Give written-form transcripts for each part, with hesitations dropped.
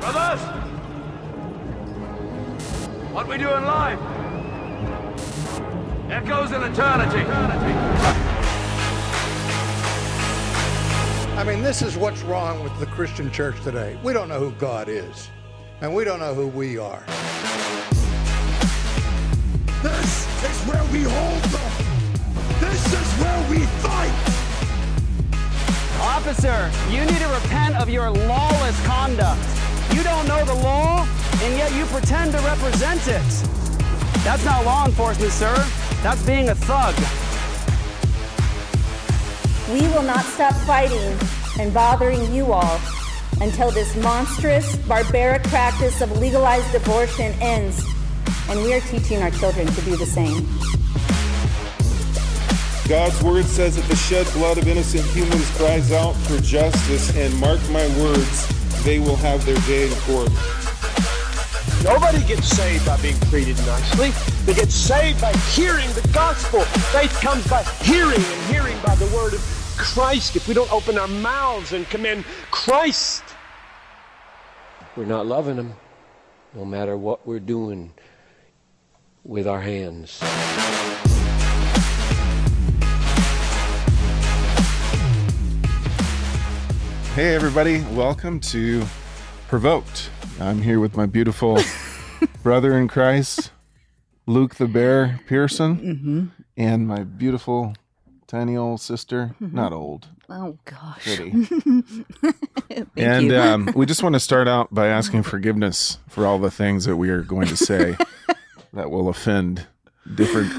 Brothers, what we do in life echoes in eternity. I mean, this is what's wrong with the Christian church today. We don't know who God is, and we don't know who we are. This is where we hold them. This is where we fight. Officer, you need to repent of your lawless conduct. You don't know the law, and yet you pretend to represent it. That's not law enforcement, sir. That's being a thug. We will not stop fighting and bothering you all until this monstrous, barbaric practice of legalized abortion ends, and we are teaching our children to do the same. God's word says that the shed blood of innocent humans cries out for justice, and mark my words, they will have their day in court. Nobody gets saved by being treated nicely. They get saved by hearing the gospel. Faith comes by hearing, and hearing by the word of Christ. If we don't open our mouths and commend Christ, we're not loving him, no matter what we're doing with our hands. Hey everybody, welcome to Provoked. I'm here with my beautiful brother in Christ, Luke the Bear Pierson, and my beautiful tiny old sister, not old. Oh gosh. Pretty. And we just want to start out by asking forgiveness for all the things that we are going to say that will offend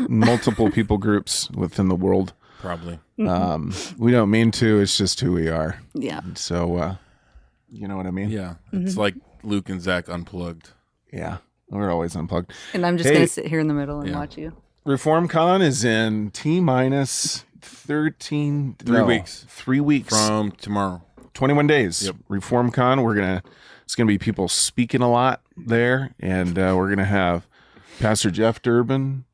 multiple people groups within the world. Probably. We don't mean to, it's just who we are. Yeah. So, you know what I mean? Yeah. It's like Luke and Zack unplugged. Yeah. We're always unplugged. And I'm just going to sit here in the middle and watch you. ReformCon is in T-minus 3 weeks. 3 weeks. From tomorrow. 21 days. Yep. ReformCon, it's going to be people speaking a lot there. And we're going to have Pastor Jeff Durbin,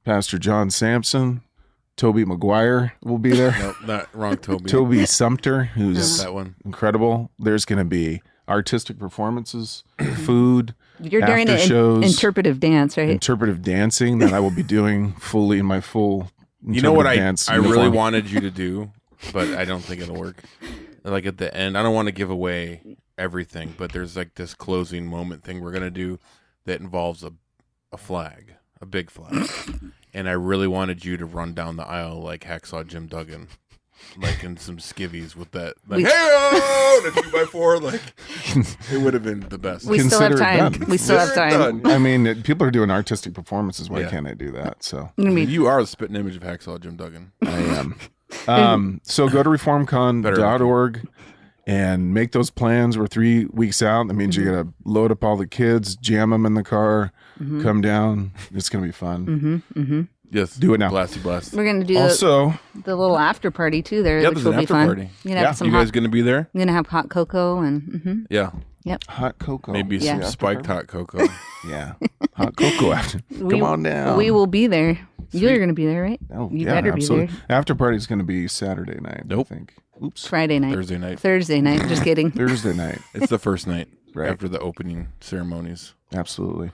Pastor John Sampson, Toby McGuire will be there. Nope, not wrong, Toby. Toby Sumter, who's that one. Incredible. There's going to be artistic performances, food, You're doing an interpretive dance, right? Interpretive dancing that I will be doing fully in my full You know what I uniform. really wanted you to do, but I don't think it'll work. Like at the end, I don't want to give away everything, but there's like this closing moment thing we're going to do that involves a flag, a big flag. And I really wanted you to run down the aisle like Hacksaw Jim Duggan, like in some skivvies with that, like, hey-oh, and a 2x4, like, it would have been the best. We still have time. We still have time. I mean, people are doing artistic performances. Why can't I do that? So you are the spitting image of Hacksaw Jim Duggan. I am. So go to reformcon.org and make those plans. We're 3 weeks out. That means you got to load up all the kids, jam them in the car, come down. It's going to be fun. Yes. Do it now. Blasty blast. We're going to do also the little after party too there, Yeah, which there's will an be after fun. party. You're gonna have some You guys going to be there? I'm going to have hot cocoa and Yeah. Yep. hot cocoa. Maybe some spiked hot cocoa. Yeah. Hot cocoa after. Come on down. We will be there. You're going to be there, right? Oh, you yeah, better absolutely. be there. After party is going to be Saturday night. Nope. I think. Oops. Friday night. Thursday night. Thursday night. Just kidding. Thursday night. It's the first night Right. after the opening ceremonies. Absolutely.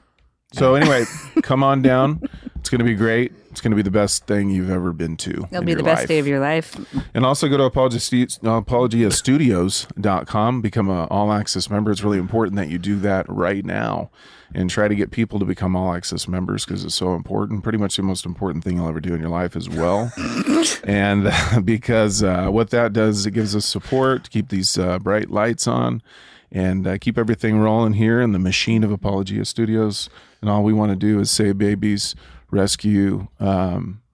So anyway, come on down. It's going to be great. It's going to be the best thing you've ever been to. It'll be the best day of your life. And also go to apologiastudios.com, become an all-access member. It's really important that you do that right now and try to get people to become all-access members because it's so important. Pretty much the most important thing you'll ever do in your life as well. And because what that does is it gives us support to keep these bright lights on and keep everything rolling here in the machine of Apologia Studios. And all we want to do is save babies, rescue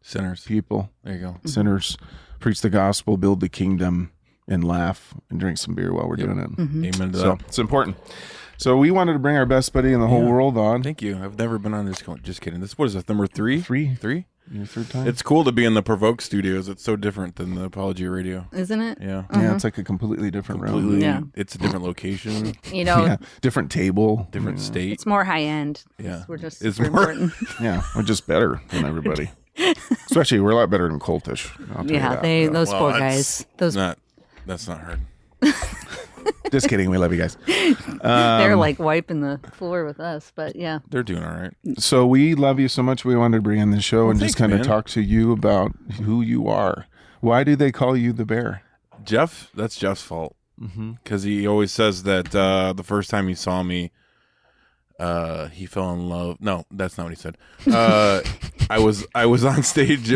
Sinners. people, There you go. sinners, preach the gospel, build the kingdom, and laugh and drink some beer while we're doing it. Amen to So that. it's important. So we wanted to bring our best buddy in the whole world on. Thank you. I've never been on this. Just kidding. This what is it? Number three? Three? Your third time? It's cool to be in the Provoked studios. It's so different than the Apologia Radio. Isn't it? Yeah. Yeah, it's like a completely different room. Yeah. It's a different location, You know, Yeah, different table. different Yeah. state. it's more high end. Yeah. We're just It's super more- important. Yeah, we're just better than everybody. Especially, we're a lot better than Cultish. I'll tell you Yeah, that. those Well, poor that's guys. Those That's not hard. Just kidding. We love you guys. They're like wiping the floor with us, but yeah. They're doing all right. So we love you so much. We wanted to bring in the show and thanks, just kind of man. talk to you about who you are. Why do they call you the bear? Jeff, that's Jeff's fault. Because he always says that the first time he saw me, he fell in love. No, that's not what he said. I was on stage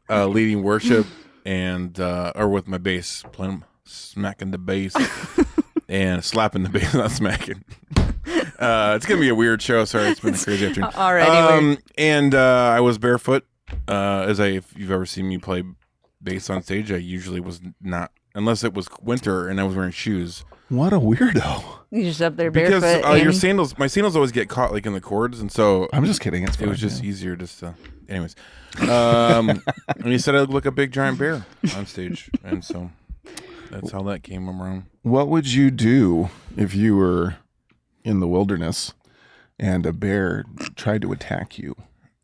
leading worship and or with my bass, playing, smacking the bass and slapping the bass, not smacking. It's gonna be a weird show. Sorry, it's been a crazy afternoon. Alrighty. And I was barefoot. If you've ever seen me play bass on stage, I usually was not, unless it was winter and I was wearing shoes. What a weirdo. You just up there barefoot. Because your sandals, my sandals always get caught like in the cords, and so I'm just kidding. It's fine, it was just easier just to. Anyways, and he said I look like a big giant bear on stage, and so that's how that came around. What would you do if you were in the wilderness and a bear tried to attack you?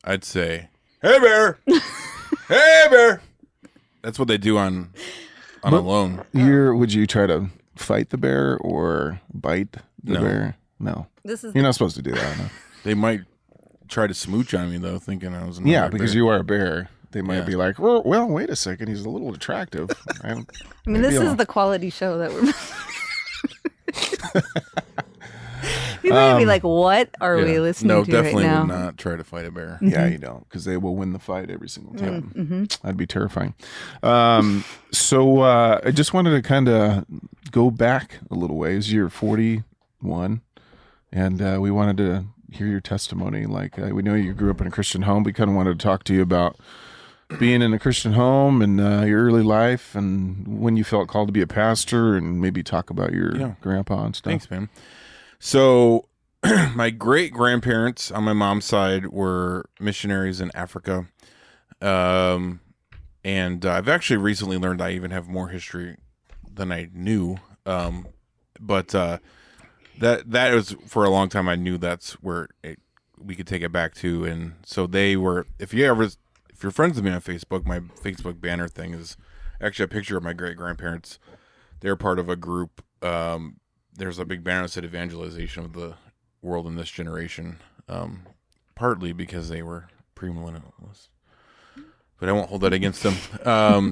I'd say, "Hey bear, hey bear." That's what they do on Alone. Would you try to fight the bear or bite the No. bear? No. This is You're not supposed to do that. No. They might try to smooch on me though, thinking I was another Yeah, because bear. you are a bear. They might Yeah. be like, well, wait a second. He's a little attractive. I mean, this is the quality show that we're. People would be like, "What are we listening No, to right definitely now?" would not try to fight a bear. Yeah, you don't, because they will win the fight every single time. That'd be terrifying. So I just wanted to kind of go back a little ways. You're 41, and we wanted to hear your testimony. Like we know you grew up in a Christian home. We kind of wanted to talk to you about being in a Christian home and your early life, and when you felt called to be a pastor, and maybe talk about your grandpa and stuff. Thanks, man. So my great grandparents on my mom's side were missionaries in Africa. And I've actually recently learned I even have more history than I knew. But that was, for a long time I knew that's where we could take it back to. And so they were, if you're friends with me on Facebook, my Facebook banner thing is actually a picture of my great grandparents. They're part of a group. There's a big banner that said evangelization of the world in this generation, partly because they were premillennialists. But I won't hold that against them.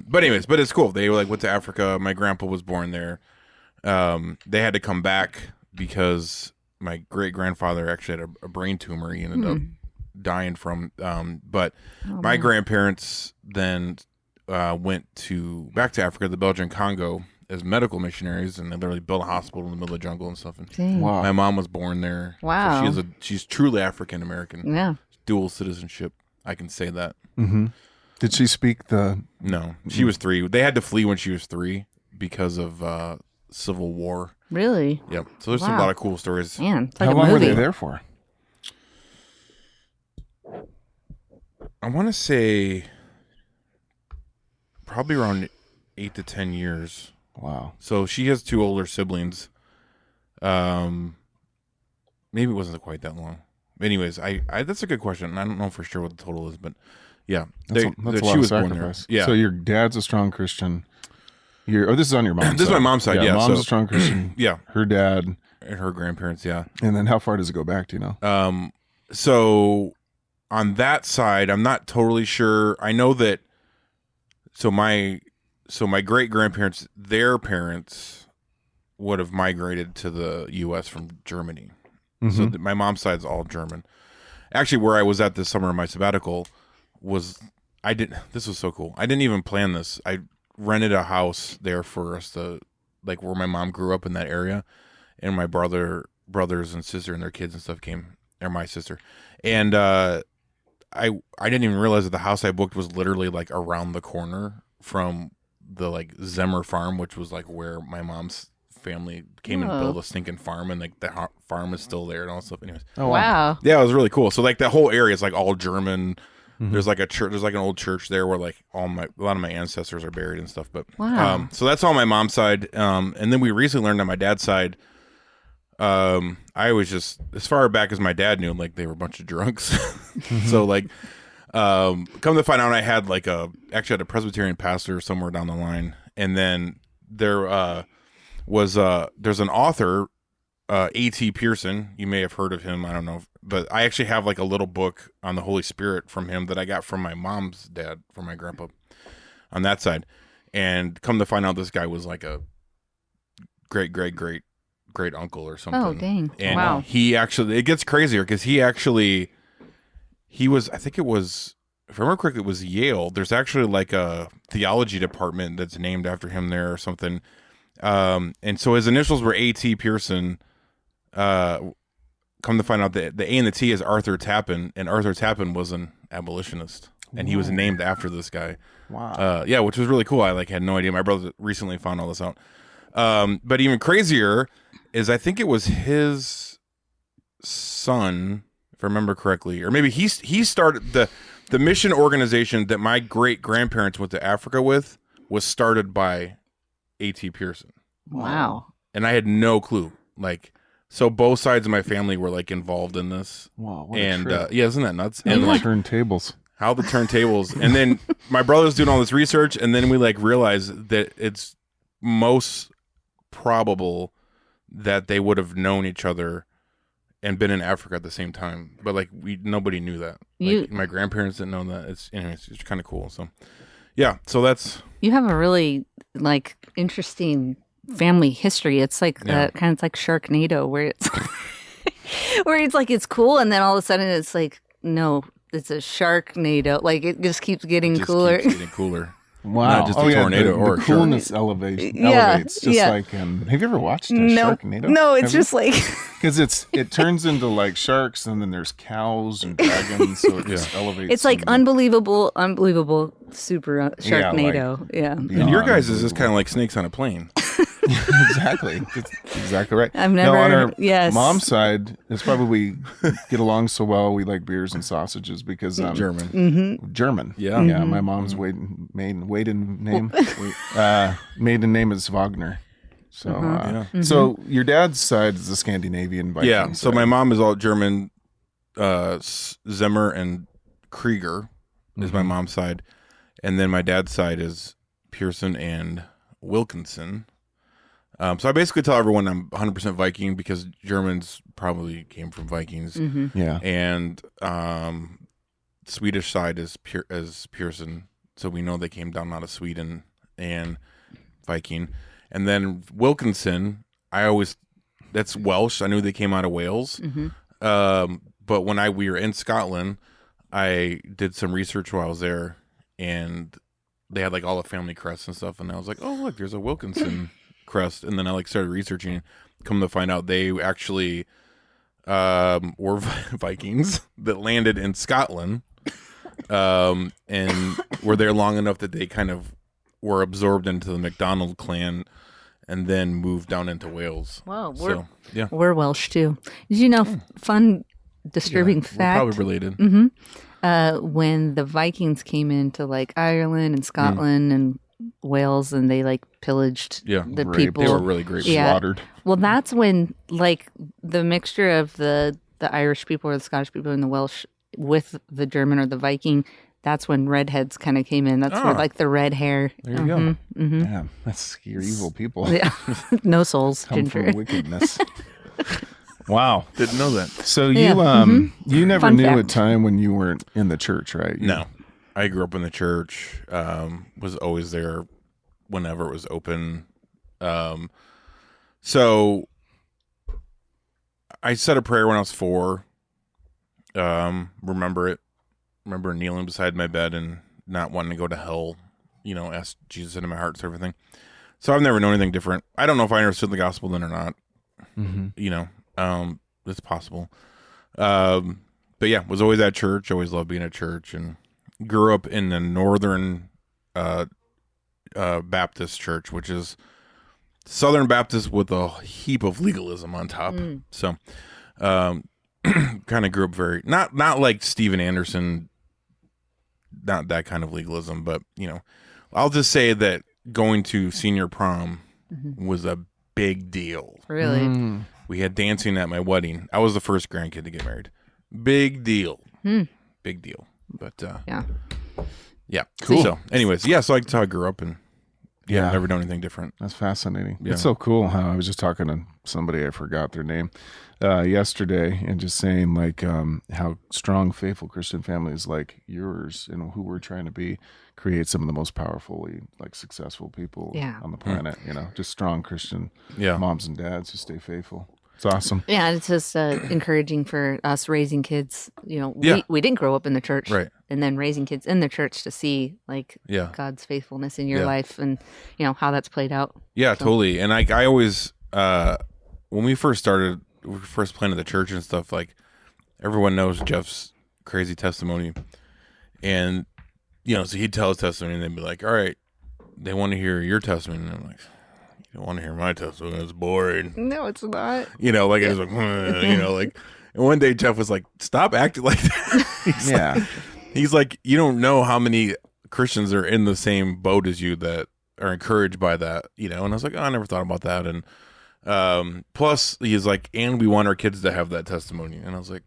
But anyways, but it's cool. They went to Africa. My grandpa was born there. They had to come back because my great grandfather actually had a brain tumor he ended up dying from. But my grandparents then went back to Africa, the Belgian Congo, as medical missionaries, and they literally built a hospital in the middle of the jungle and stuff. And Wow. my mom was born there. Wow. So she's truly African American. Yeah. Dual citizenship. I can say that. Mm-hmm. Did she speak the? No, she was 3. They had to flee when she was 3 because of civil war. Really? Yep. So there's a Wow. lot of cool stories. Man, it's like How a long movie. were they there for? I want to say probably around 8 to 10 years. Wow. So she has 2 older siblings. Maybe it wasn't quite that long. Anyways, I that's a good question. I don't know for sure what the total is, but yeah, That's a lot of sacrifice. Yeah. So your dad's a strong Christian. This is on your mom's side. This is my mom's side, yeah, Mom's so- a strong Christian. Yeah. Her dad. And her grandparents, yeah. And then how far does it go back? Do you know? So on that side, I'm not totally sure. I know that. So my great grandparents, their parents would have migrated to the U.S. from Germany. So my mom's side's all German. Actually, where I was at this summer in my sabbatical this was so cool. I didn't even plan this. I rented a house there for us to, like, where my mom grew up in that area, and my brothers and sister and their kids and stuff came, or my sister. And I didn't even realize that the house I booked was literally like around the corner from the like Zemmer farm, which was like where my mom's family came and built a stinking farm, and like the farm is still there and all that stuff. Anyways, Wow. yeah, it was really cool. So like that whole area is like all German. There's like a church. There's like an old church there where like a lot of my ancestors are buried and stuff. But Wow. so that's all my mom's side. And then we recently learned on my dad's side. I was just, as far back as my dad knew, like they were a bunch of drunks. So like, come to find out, I had actually had a Presbyterian pastor somewhere down the line, and then was there's an author, A.T. Pierson. You may have heard of him. I don't know, but I actually have like a little book on the Holy Spirit from him that I got from my mom's dad, from my grandpa, on that side. And come to find out, this guy was like a great uncle or something. Oh, dang. And Wow. he actually, it gets crazier because he was, I think it was, if I remember correctly, it was Yale. There's actually like a theology department that's named after him there or something. And so his initials were A.T. Pierson. Come to find out that the A and the T is Arthur Tappan, and Arthur Tappan was an abolitionist, and he was named after this guy. Wow. Yeah, which was really cool. I like had no idea. My brother recently found all this out. But even crazier is I think it was his son, if I remember correctly, or maybe he started the mission organization that my great grandparents went to Africa with was started by A.T. Pierson. Wow. And I had no clue. Like, so both sides of my family were like involved in this. Wow. What And a trip. yeah, isn't that nuts? And And like turntables. how the turntables. And then my brother's doing all this research, and then we like realized that it's most probable that they would have known each other and been in Africa at the same time, but like nobody knew that. Like, my grandparents didn't know that. It's kind of cool. So yeah, so that's, You have a really like interesting family history. It's like kind of like Sharknado, where it's where it's like it's cool, and then all of a sudden it's like no, it's a Sharknado. Like it just keeps getting cooler. keeps getting cooler. Wow. Not just a tornado the or a coolness shark. elevates just like have you ever watched a Sharknado? No, it's just like because it turns into like sharks, and then there's cows and dragons, so it just elevates. it's like unbelievable, super Sharknado. Yeah. And your guys is just kind of like snakes on a plane. Exactly. That's exactly right. I've never. No, on our yes. mom's side, it's probably we get along so well. We like beers and sausages because German. Mm-hmm. German. Yeah. Yeah. My mom's maiden name is Wagner. So, so your dad's side is the Scandinavian Viking. Yeah. So side. my mom is all German. Zimmer and Krieger is my mom's side, and then my dad's side is Pierson and Wilkinson. So I basically tell everyone I'm 100% Viking because Germans probably came from Vikings. Mm-hmm. Yeah. And Swedish side is Pierson, so we know they came down out of Sweden and Viking. And then Wilkinson, that's Welsh. I knew they came out of Wales. Mm-hmm. But when we were in Scotland, I did some research while I was there, and they had like all the family crests and stuff, and I was like, oh look, there's a Wilkinson crest. And then I like started researching, come to find out they actually were Vikings that landed in Scotland, and were there long enough that they kind of were absorbed into the MacDonald clan and then moved down into Wales. Wow, yeah, we're Welsh too. Did you know? Fun, disturbing we're fact. probably related. Mm-hmm. When the Vikings came into like Ireland and Scotland and Wales, and they like pillaged the raped. people. They were really great. Slaughtered. Well, that's when like the mixture of the Irish people or the Scottish people and the Welsh with the German or the Viking. That's when redheads kind of came in. That's where like the red hair. There you go. Mm-hmm. Yeah, that's you're evil people. Yeah, no souls. Come Ginger. from wickedness. Wow. Didn't know that. So Yeah. you never Fun knew a fact. time when you weren't in the church, right? No, I grew up in the church. Was always there whenever it was open. So I said a prayer when I was 4. Remember it. Remember kneeling beside my bed and not wanting to go to hell. Ask Jesus into my heart, sort of thing. So I've never known anything different. I don't know if I understood the gospel then or not. Mm-hmm. It's possible. But yeah, was always at church. Always loved being at church, and grew up in the Northern Baptist church, which is Southern Baptist with a heap of legalism on top. So, kind of grew up very not like Steven Anderson, not that kind of legalism, but I'll just say that going to senior prom was a big deal. Really? We had dancing at my wedding. I was the first grandkid to get married. Big deal. Big deal. But Yeah. yeah. Cool. So anyways, so that's how I grew up, and Yeah. I've never done anything different. That's fascinating. Yeah. It's so cool how I was just talking to somebody, I forgot their name, yesterday, and just saying like how strong, faithful Christian families like yours and who we're trying to be create some of the most powerfully like successful people on the planet. You know, just strong Christian moms and dads who stay faithful. It's awesome. Yeah, it's just encouraging for us raising kids. You know, we didn't grow up in the church, right? And then raising kids in the church to see like God's faithfulness in your life and how that's played out. Yeah, totally. And I always when we first started, playing at the church and stuff, like everyone knows Jeff's crazy testimony, and so he'd tell his testimony, and they'd be like, "All right, they want to hear your testimony," and I'm like, "You don't want to hear my testimony? It's boring." No, it's not. Like I was like, like. And one day Jeff was like, "Stop acting like that." He's like, "You don't know how many Christians are in the same boat as you that are encouraged by that." And I was like, "Oh, I never thought about that." And plus, he's like, "And we want our kids to have that testimony." And I was like,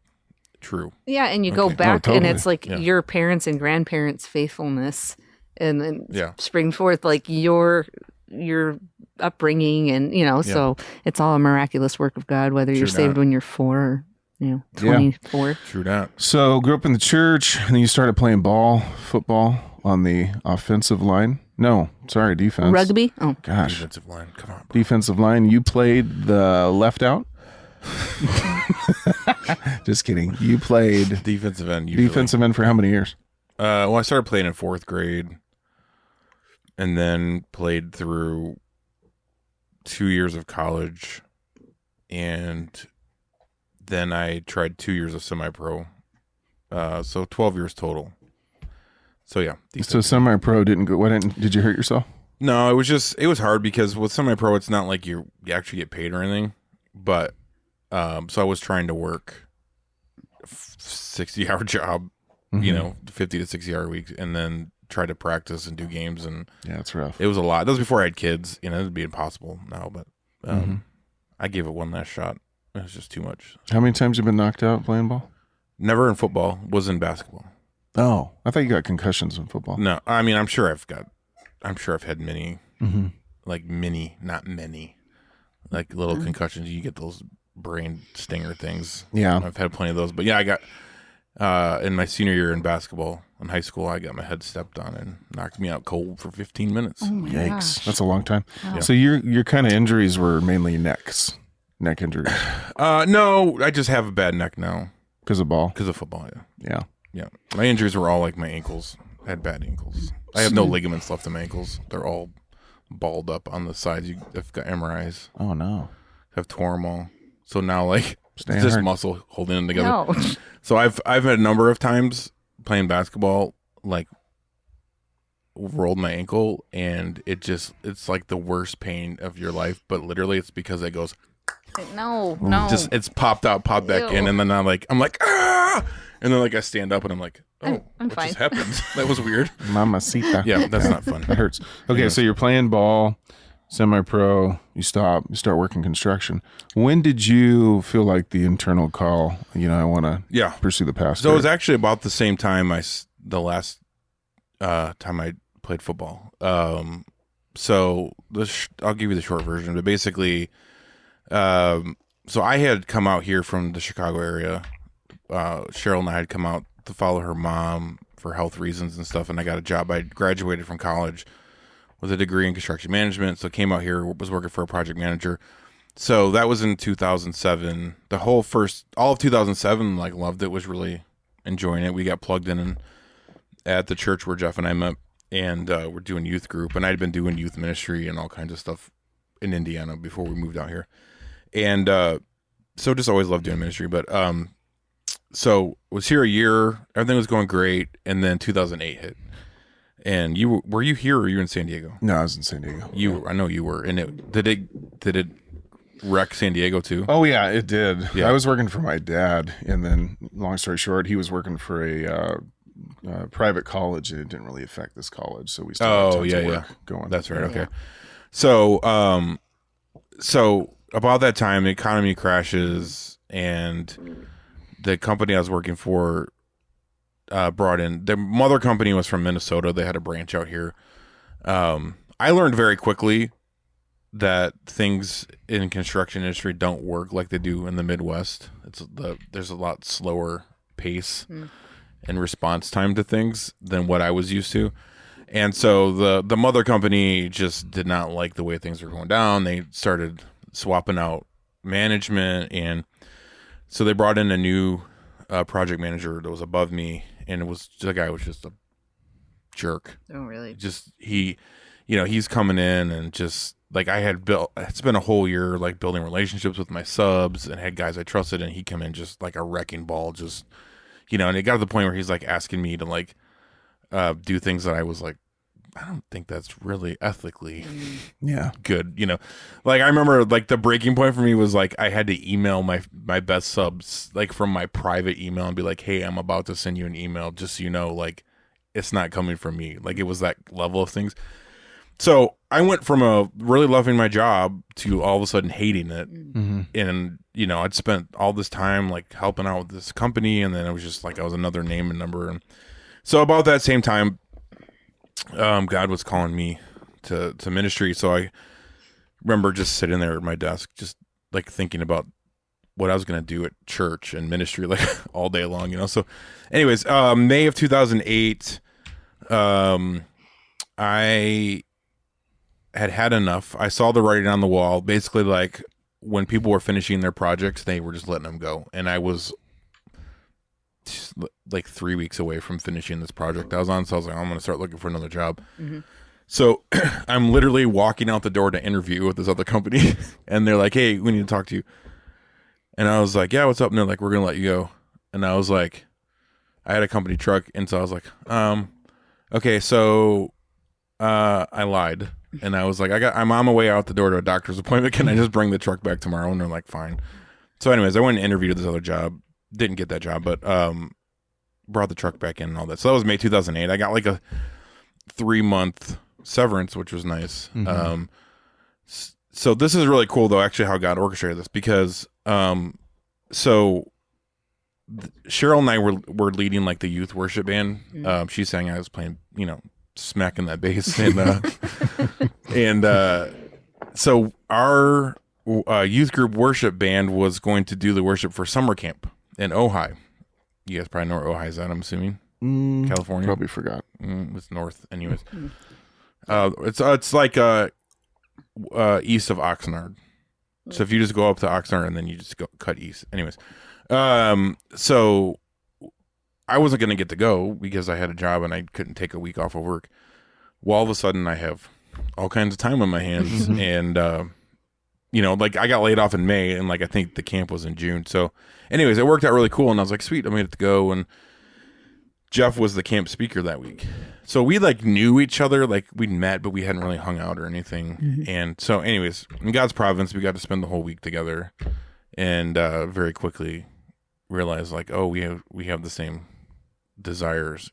"True." Yeah, and you go back, and it's like your parents and grandparents' faithfulness, and then spring forth like your upbringing, and so it's all a miraculous work of God, whether you're saved when you're 4 or 24. True that. So grew up in the church, and then you started playing football on the offensive line. No, sorry, defense. Rugby? Oh. Gosh. Defensive line. Come on. Defensive line. You played the left out? Just kidding. You played defensive end. Usually. Defensive end for how many years? Well, I started playing in 4th grade, and then played through 2 years of college, and then I tried 2 years of semi-pro. So 12 years total. So yeah. So semi-pro didn't go. Did you hurt yourself? No, it was hard because with semi-pro, it's not like you actually get paid or anything. But so I was trying to work 60-hour job, 50 to 60-hour weeks, and then try to practice and do games. And it's rough. It was a lot. That was before I had kids. It'd be impossible now, but I gave it one last shot. It was just too much. How many times have you been knocked out playing ball? Never in football. Was in basketball. Oh, I thought you got concussions in football. No, I mean, I'm sure I've had many, like many, not many, like little concussions. You get those brain stinger things. Yeah. I've had plenty of those. But yeah, I got, in my senior year in basketball in high school, I got my head stepped on and knocked me out cold for 15 minutes. Oh my Yikes. gosh. That's a long time. Wow. So your kind of injuries were mainly neck injuries. No, I just have a bad neck now. Because of ball? Because of football, Yeah. Yeah. My injuries were all like my ankles. I had bad ankles. I have no ligaments left in my ankles. They're all balled up on the sides. I've got MRIs. Oh, no. I've tore them all. So now, like, it's Staying just hard. muscle holding them together. No. So I've had a number of times playing basketball, like, rolled my ankle, and it's like the worst pain of your life. But literally, it's because it goes... No. It's popped back in, and then I'm like, ah! And then like I stand up and I'm like, oh, I'm what fine. just happened? That was weird. Mamacita. Yeah, that's not fun. That hurts. Okay, so you're playing ball, semi-pro, you start working construction. When did you feel like the internal call, I want to pursue the pastor? So it was actually about the same time the last time I played football. So I'll give you the short version, but basically, so I had come out here from the Chicago area. Cheryl and I had come out to follow her mom for health reasons and stuff, and I got a job. I graduated from college with a degree in construction management, so came out here, was working for a project manager. So that was in 2007. All of 2007, like, loved it, was really enjoying it. We got plugged in at the church where Jeff and I met, and we're doing youth group, and I'd been doing youth ministry and all kinds of stuff in Indiana before we moved out here. And so just always loved doing ministry, but so was here a year, everything was going great, and then 2008 hit. And were you here or were you in San Diego? No, I was in San Diego. I know you were. And did it wreck San Diego too? Oh yeah, it did. Yeah. I was working for my dad, and then long story short, he was working for a private college, and it didn't really affect this college, so we still had tons of work going. That's right. Okay. So so about that time, the economy crashes, and the company I was working for brought in, their mother company was from Minnesota. They had a branch out here. I learned very quickly that things in construction industry don't work like they do in the Midwest. There's a lot slower pace and response time to things than what I was used to. And so the mother company just did not like the way things were going down. They started swapping out management, and so they brought in a new project manager that was above me, and the guy was just a jerk. Oh, really? Just he's coming in and just like it's been a whole year like building relationships with my subs and had guys I trusted, and he came in just like a wrecking ball, just and it got to the point where he's like asking me to like do things that I was like, I don't think that's really ethically good. Like I remember like the breaking point for me was like I had to email my best subs like from my private email and be like, hey, I'm about to send you an email just so you know, like it's not coming from me. Like it was that level of things. So I went from a really loving my job to all of a sudden hating it. And, I'd spent all this time like helping out with this company, and then it was just like I was another name and number. And so about that same time, God was calling me to ministry. So I remember just sitting there at my desk, just like thinking about what I was going to do at church and ministry like all day long, So anyways, May of 2008, I had enough. I saw the writing on the wall. Basically, like when people were finishing their projects, they were just letting them go. And I was just, like 3 weeks away from finishing this project I was on. So I was like, I'm going to start looking for another job. So I'm literally walking out the door to interview with this other company. And they're like, hey, we need to talk to you. And I was like, yeah, what's up? And they're like, we're going to let you go. And I was like, I had a company truck. And so I was like, okay, so I lied. And I was like, I'm on my way out the door to a doctor's appointment. Can I just bring the truck back tomorrow? And they're like, fine. So anyways, I went and interviewed this other job. Didn't get that job, but brought the truck back in and all that. So that was May 2008. I got like a 3-month severance, which was nice. So this is really cool, though, actually, how God orchestrated this. Because Cheryl and I were leading like the youth worship band. She sang, I was playing, smacking that bass, and so our youth group worship band was going to do the worship for summer camp in Ojai. You guys probably know where Ojai is at, I'm assuming. California. Probably forgot. It's north, anyways. It's like east of Oxnard. So if you just go up to Oxnard and then you just cut east, anyways. So I wasn't going to get to go because I had a job and I couldn't take a week off of work. Well, all of a sudden I have all kinds of time on my hands. And, like I got laid off in May, and like I think the camp was in June. So anyways, it worked out really cool. And I was like, sweet, I'm going to go. And Jeff was the camp speaker that week. So we like knew each other, like we'd met, but we hadn't really hung out or anything. And so anyways, in God's providence, we got to spend the whole week together, and very quickly realized like, oh, we have the same desires,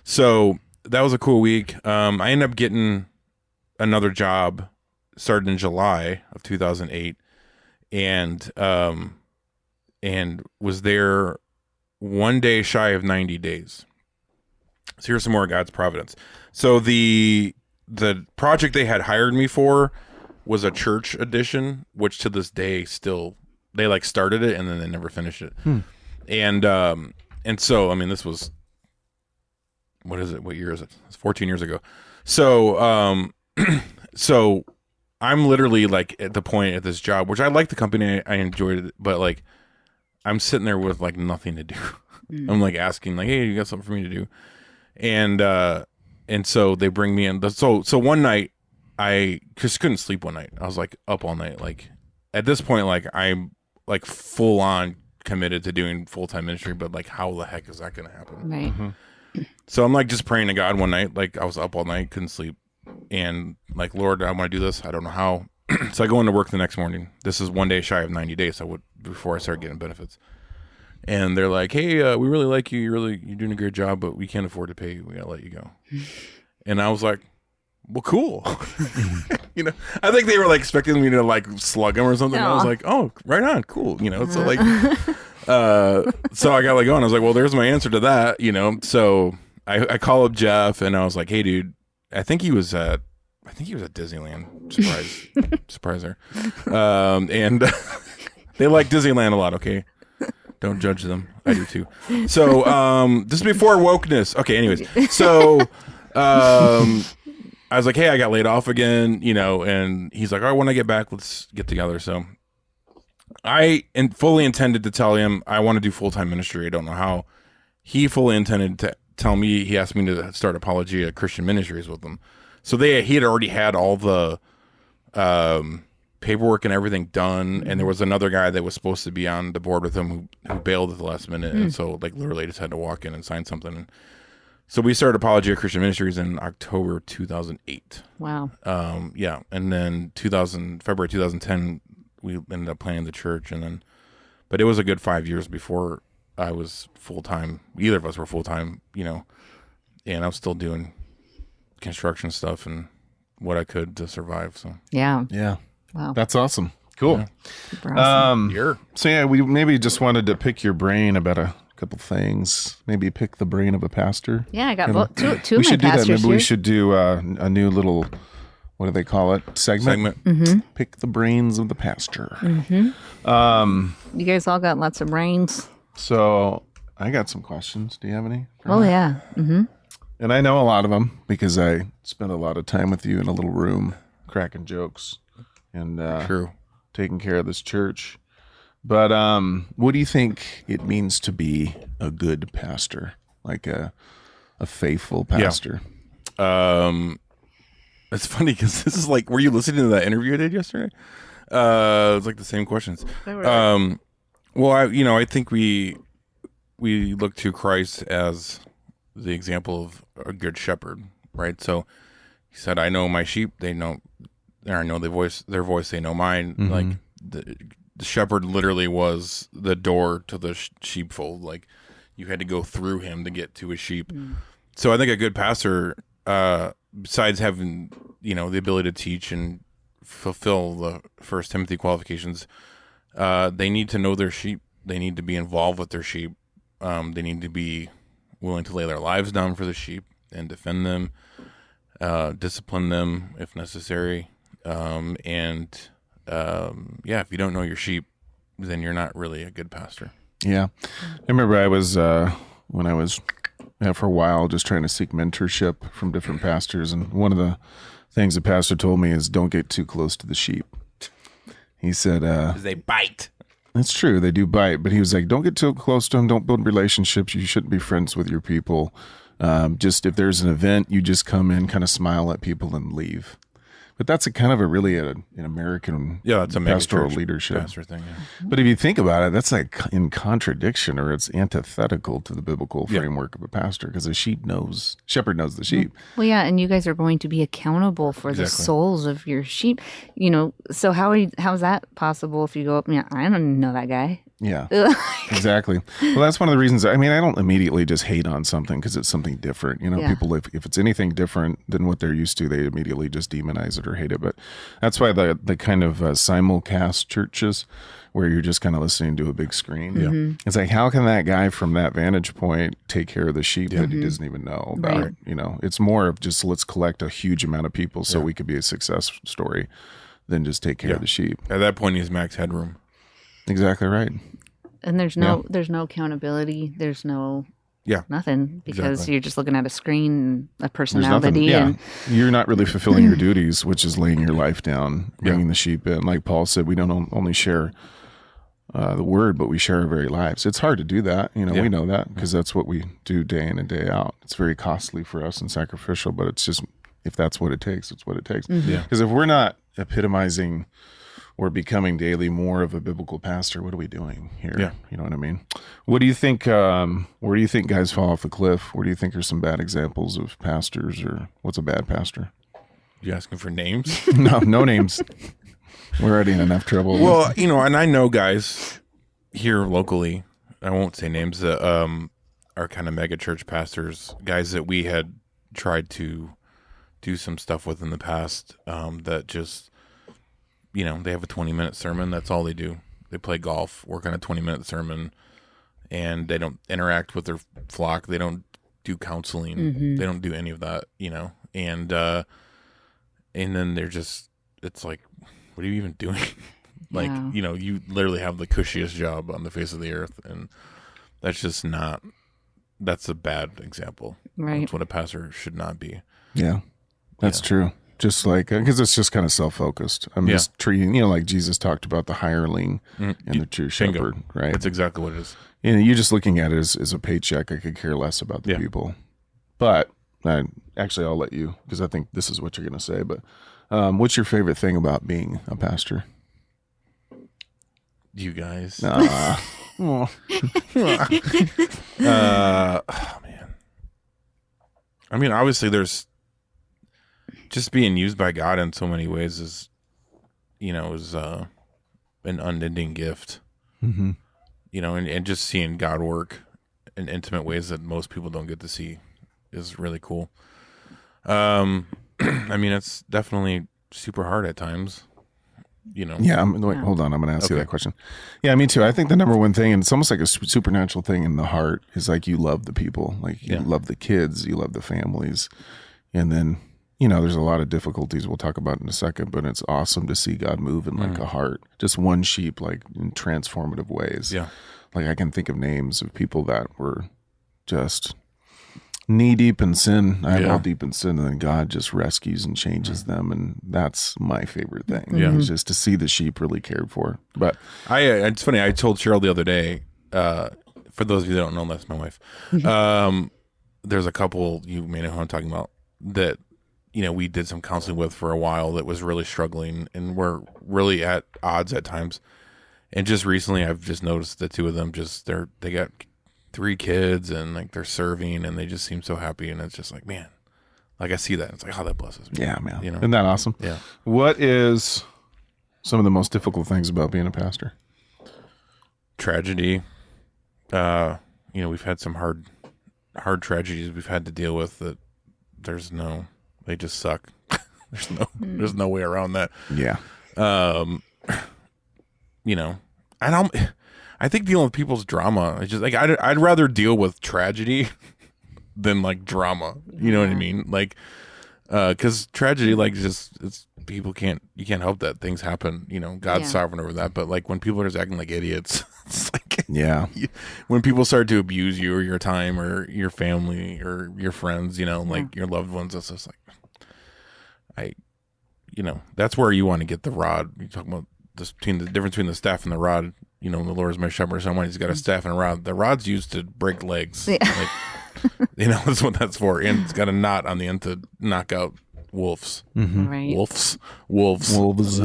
So that was a cool week. I ended up getting another job, started in July of 2008, and was there one day shy of 90 days. So here's some more God's providence. So the project they had hired me for was a church edition, which to this day still, they like started it and then they never finished it. And so, I mean, this was, what is it? What year is it? It's 14 years ago. So, so I'm literally like at the point at this job, which I like the company, I enjoyed it, but like I'm sitting there with like nothing to do. I'm like asking like, hey, you got something for me to do? And so they bring me in. So one night I just couldn't sleep one night. I was like up all night. Like at this point, like I'm like full on committed to doing full-time ministry, but like how the heck is that going to happen? Right. So I'm like just praying to God one night. Like I was up all night, couldn't sleep. And like, Lord, I want to do this. I don't know how. So I go into work the next morning. This is one day shy of 90 days. Before I started getting benefits. And they're like, hey, we really like you. You're doing a great job, but we can't afford to pay you. We got to let you go. And I was like, well, cool. I think they were like expecting me to like slug them or something. I was like, oh, right on. Cool. So like, so I got like going. I was like, well, there's my answer to that, So I call up Jeff and I was like, hey, dude, I think he was at I think he was at Disneyland. Surprise there. And they like Disneyland a lot. Okay, don't judge them. I do too. So this is before wokeness. Okay, anyways, so I was like, hey, I got laid off again, and he's like, all right, when I get back, let's get together. So I fully intended to tell him I want to do full-time ministry. I don't know how. He fully intended to tell me, he asked me to start Apologia Christian Ministries with him. So he had already had all the paperwork and everything done, and there was another guy that was supposed to be on the board with him who bailed at the last minute, and so literally just had to walk in and sign something. And so we started Apologia Christian Ministries in October 2008. Wow. Yeah, and then February 2010, we ended up planning the church, but it was a good 5 years before I was full time. Either of us were full time, and I was still doing construction stuff and what I could to survive. So yeah. Wow, that's awesome. Cool. Yeah. So yeah, we maybe just wanted to pick your brain about a couple things. Maybe pick the brain of a pastor. Yeah, I got two of my pastors. We should do that. Maybe we should do a new little, what do they call it? Segment. Mm-hmm. Pick the brains of the pastor. Mm-hmm. You guys all got lots of brains. So I got some questions. Do you have any? Oh yeah. Mm-hmm. And I know a lot of them because I spent a lot of time with you in a little room, cracking jokes and True. taking care of this church. But what do you think it means to be a good pastor, like a faithful pastor? Yeah. It's funny because this is like, were you listening to that interview I did yesterday? It's like the same questions. Well, I think we look to Christ as the example of a good shepherd, right? So he said, I know my sheep, they know, or I know their voice, they know mine. Mm-hmm. Like the shepherd literally was the door to the sheepfold. Like you had to go through him to get to a sheep. So I think a good pastor, besides having, the ability to teach and fulfill the 1 Timothy qualifications, they need to know their sheep. They need to be involved with their sheep. They need to be willing to lay their lives down for the sheep and defend them, discipline them if necessary. If you don't know your sheep, then you're not really a good pastor. Yeah. I remember I was, when I was for a while just trying to seek mentorship from different pastors. And one of the things the pastor told me is don't get too close to the sheep. He said, 'cause they bite. That's true. They do bite, but he was like, don't get too close to them. Don't build relationships. You shouldn't be friends with your people. Just if there's an event, you just come in, kind of smile at people and leave. But that's a kind of an American it's a pastoral megachurch leadership pastor thing. Yeah. But if you think about it, that's like in contradiction, or it's antithetical to the biblical framework of a pastor, because the shepherd knows the sheep. Well, yeah, and you guys are going to be accountable for the souls of your sheep. So how's that possible if you go up? I don't know that guy. Yeah, exactly. Well, that's one of the reasons. I don't immediately just hate on something because it's something different. People, if it's anything different than what they're used to, they immediately just demonize it or hate it. But that's why the kind of simulcast churches where you're just kind of listening to a big screen. It's like, how can that guy from that vantage point take care of the sheep that he doesn't even know about? Right. It's more of just let's collect a huge amount of people so we could be a success story than just take care of the sheep. At that point, he's max headroom. Exactly right. And there's no accountability. There's no nothing, because you're just looking at a screen and a personality. And you're not really fulfilling your duties, which is laying your life down, bringing the sheep in. Like Paul said, we don't only share the word, but we share our very lives. It's hard to do that. We know that because that's what we do day in and day out. It's very costly for us and sacrificial, but it's just, if that's what it takes, it's what it takes. Because if we're not epitomizing or becoming daily more of a biblical pastor, what are we doing here? Yeah. You know what I mean? What do you think, where do you think guys fall off the cliff? Where do you think are some bad examples of pastors, or what's a bad pastor? You asking for names? No names. We're already in enough trouble. Well, and I know guys here locally, I won't say names, that are kind of mega church pastors, guys that we had tried to do some stuff with in the past, that just, they have a 20-minute sermon. That's all they do. They play golf, work on a 20-minute sermon, and they don't interact with their flock. They don't do counseling. They don't do any of that, and and then it's like, what are you even doing? Like, Yeah. you know, you literally have the cushiest job on the face of the earth, and that's a bad example. Right. That's what a pastor should not be. Yeah, that's true. Just like, because it's just kind of self-focused. I'm just treating, like Jesus talked about the hireling and the true shepherd, right? That's exactly what it is. You're just looking at it as a paycheck. I could care less about the people. But I'll let you, because I think this is what you're going to say. But what's your favorite thing about being a pastor? You guys. Oh, Man. I mean, obviously there's just being used by God in so many ways is an unending gift. Mm-hmm. And just seeing God work in intimate ways that most people don't get to see is really cool. I mean, it's definitely super hard at times. Yeah. Hold on. I'm going to ask you that question. Yeah, me too. I think the number one thing, and it's almost like a supernatural thing in the heart, is like you love the people. Like you love the kids, you love the families. And then, there's a lot of difficulties we'll talk about in a second, but it's awesome to see God move in like a heart. Just one sheep, like in transformative ways. Yeah. Like I can think of names of people that were just knee deep in sin, eyeball deep in sin, and then God just rescues and changes them, and that's my favorite thing. Yeah, is just to see the sheep really cared for. But it's funny. I told Cheryl the other day. For those of you that don't know, that's my wife. There's a couple, you may know who I'm talking about, that we did some counseling with for a while that was really struggling and were really at odds at times. And just recently, I've just noticed the two of them they got 3 kids and like they're serving and they just seem so happy, and it's just like, man, like I see that, it's like, oh, that blesses me. Yeah, man. Isn't that awesome? Yeah. What is some of the most difficult things about being a pastor? Tragedy. We've had some hard tragedies we've had to deal with that they just suck. There's no way around that. Yeah. I think dealing with people's drama is just like, I'd rather deal with tragedy than like drama. You know what I mean? Like, cause tragedy, like it's you can't help that things happen, God's sovereign over that. But like when people are just acting like idiots, it's like, when people start to abuse you or your time or your family or your friends, like your loved ones, it's just like, that's where you want to get the rod. You talk about the difference between the staff and the rod. The Lord is my shepherd. Someone who's got a staff and a rod. The rod's used to break legs. Yeah. That's what that's for. And it's got a knot on the end to knock out wolves. Mm-hmm. Right. Wolves.